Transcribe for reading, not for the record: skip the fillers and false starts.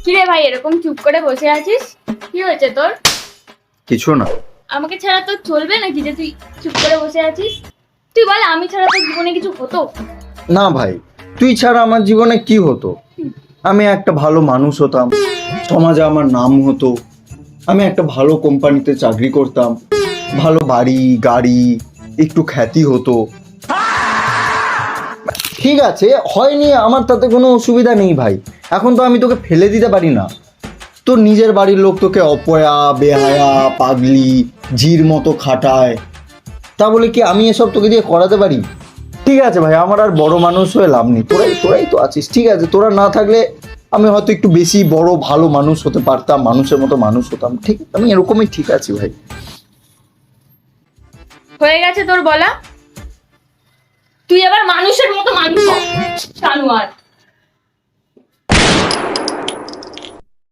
কিরে ভাই এরকম চুপ করে বসে আছিস? কি হয়েছে তোর? কিছু না। আমাকে ছাড়া তোর চলবে নাকি যে তুই চুপ করে বসে আছিস? তুই বল, আমি ছাড়া তোর জীবনে কিছু হতো? না ভাই, তুই ছাড়া আমার জীবনে কি হতো? আমি একটা ভালো মানুষ হতাম, সমাজে আমার নাম হতো, আমি একটা ভালো কোম্পানিতে চাকরি করতাম, ভালো বাড়ি গাড়ি, একটু খ্যাতি হতো। ঠিক আছে, হয়নি, আমার তাতে কোনো অসুবিধা নেই ভাই। এখন তো আমি তোকে ফেলে দিতে পারি না। তোর নিজের বাড়ির লোক তোকে অপয়া, বেহায়া, পাগলি, ঝির মতো খাটায়, তা বলে কি আমি এসব তোকে দিয়ে করাতে পারি? ঠিক আছে ভাই, আমার আর বড় মানুষ হয়ে লাভ নেই। তোরাই তো আছিস, ঠিক আছে, তোরা না থাকলে আমি হয়তো একটু বেশি বড় ভালো মানুষ হতে পারতাম, মানুষের মতো মানুষ হতাম। ঠিক, আমি এরকমই ঠিক আছি ভাই। হয়ে গেছে তোর বলা, তুই আবার মানুষের মতো মানুষ হ, জানোয়ার।